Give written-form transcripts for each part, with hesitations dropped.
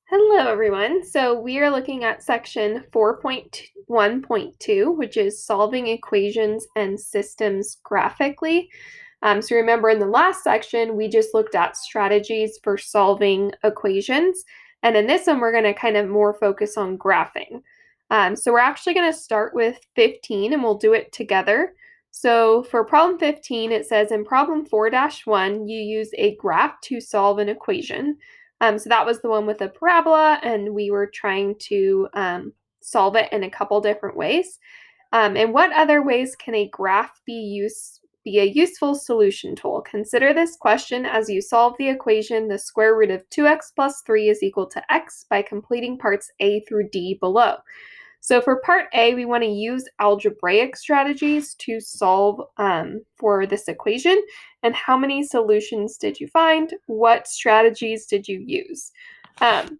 Hello, everyone. So we are looking at section 4.1.2, which is solving equations and systems graphically. So remember in the last section, we just looked at strategies for solving equations. And in this one, we're going to kind of more focus on graphing. So we're actually going to start with 15 and we'll do it together. So for problem 15, it says in problem 4-1, you use a graph to solve an equation. So that was the one with the parabola, and we were trying to solve it in a couple different ways. And what other ways can a graph be a useful solution tool? Consider this question as you solve the equation the square root of 2x plus 3 is equal to x by completing parts A through D below. So for part A, we want to use algebraic strategies to solve for this equation. And how many solutions did you find? What strategies did you use?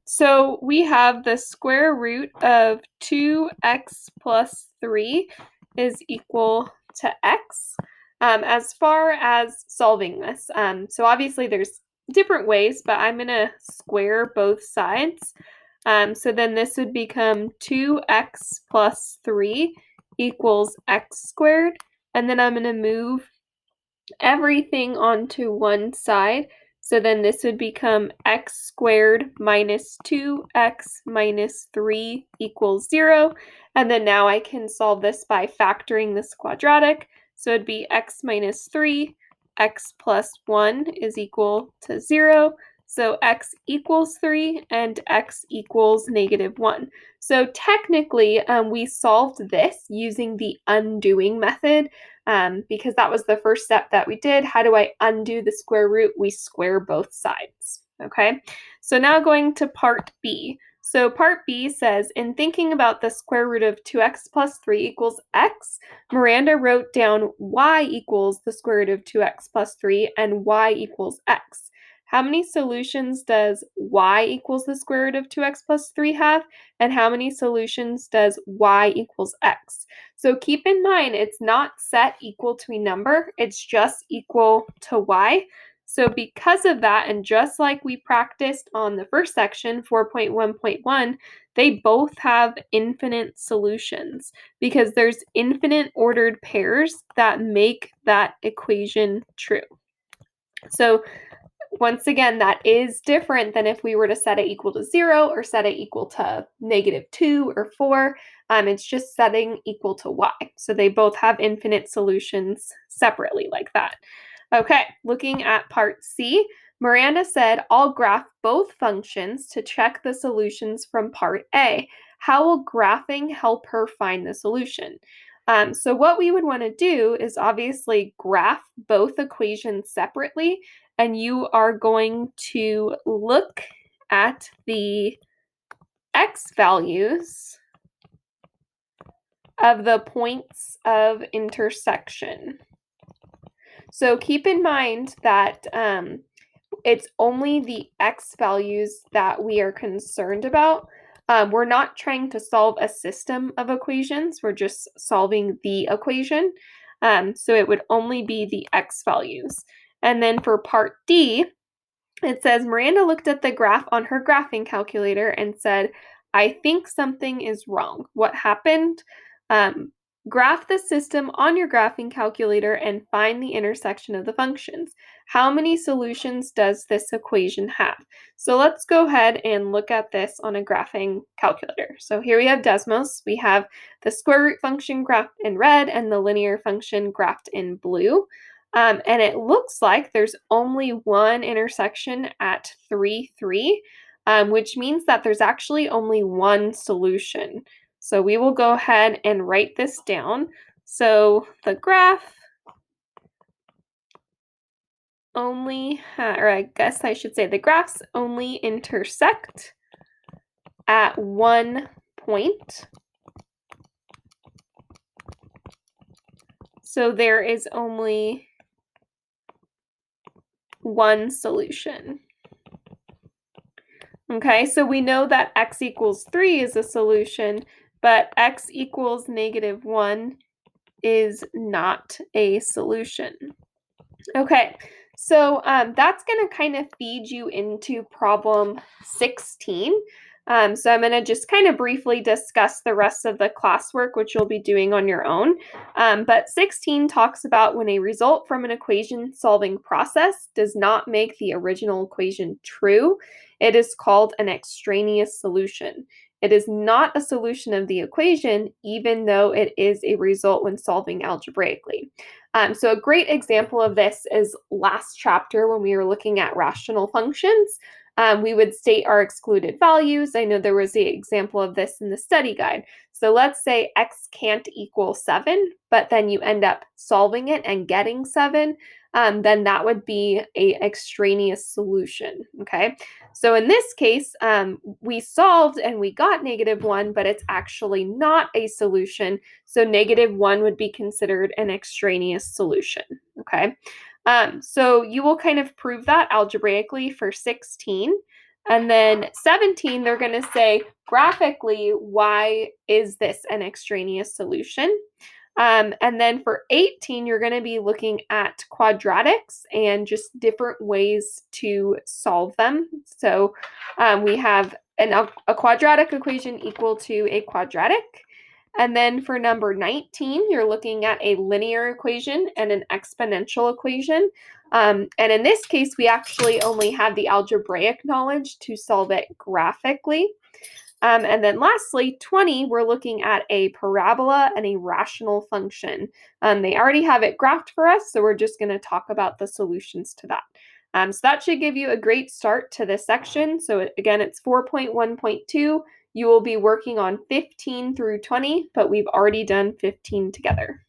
So we have the square root of 2x plus 3 is equal to x. As far as solving this, so obviously there's different ways, but I'm going to square both sides. So then this would become 2x plus 3 equals x squared. And then I'm going to move everything onto one side. So then this would become x squared minus 2x minus 3 equals 0. And then now I can solve this by factoring this quadratic. So it'd be x minus 3, x plus 1 is equal to 0. So x equals 3 and x equals -1. So technically, we solved this using the undoing method because that was the first step that we did. How do I undo the square root? We square both sides. Okay, so now going to part B. So part B says, in thinking about the square root of 2x plus 3 equals x, Miranda wrote down y equals the square root of 2x plus 3 and y equals x. How many solutions does y equals the square root of 2x plus 3 have? And how many solutions does y equals x? So keep in mind, it's not set equal to a number, it's just equal to y. So because of that, and just like we practiced on the first section, 4.1.1, they both have infinite solutions because there's infinite ordered pairs that make that equation true. So once again, that is different than if we were to set it equal to 0 or set it equal to -2 or 4. It's just setting equal to y. So they both have infinite solutions separately like that. Okay, looking at part C, Miranda said, I'll graph both functions to check the solutions from part A. How will graphing help her find the solution? So what we would want to do is obviously graph both equations separately, and you are going to look at the x values of the points of intersection. So keep in mind that it's only the x values that we are concerned about. We're not trying to solve a system of equations. We're just solving the equation. So it would only be the x values. And then for part D, it says Miranda looked at the graph on her graphing calculator and said, I think something is wrong. What happened? Graph the system on your graphing calculator and find the intersection of the functions. How many solutions does this equation have? So let's go ahead and look at this on a graphing calculator. So here we have Desmos. We have the square root function graphed in red and the linear function graphed in blue. And it looks like there's only one intersection at 3, 3, which means that there's actually only one solution. So we will go ahead and write this down. So the graph only, or I guess I should say the graphs only intersect at one point. So there is only one solution. Okay, so we know that x equals 3 is a solution, but x equals -1 is not a solution. Okay, So that's going to kind of feed you into problem 16. So I'm going to just kind of briefly discuss the rest of the classwork, which you'll be doing on your own. But 16 talks about when a result from an equation solving process does not make the original equation true, it is called an extraneous solution. It is not a solution of the equation, even though it is a result when solving algebraically. So a great example of this is last chapter when we were looking at rational functions. We would state our excluded values. I know there was the example of this in the study guide. So let's say x can't equal 7, but then you end up solving it and getting 7. Then that would be an extraneous solution, okay? So in this case, we solved and we got -1, but it's actually not a solution. So -1 would be considered an extraneous solution, okay? So you will kind of prove that algebraically for 16. And then 17, they're going to say graphically, why is this an extraneous solution? And then for 18, you're going to be looking at quadratics and just different ways to solve them. So we have a quadratic equation equal to a quadratic. And then for number 19, you're looking at a linear equation and an exponential equation. And in this case, we actually only have the algebraic knowledge to solve it graphically. And then lastly, 20, we're looking at a parabola and a rational function. They already have it graphed for us, so we're just going to talk about the solutions to that. So that should give you a great start to this section. So again, it's 4.1.2. You will be working on 15 through 20, but we've already done 15 together.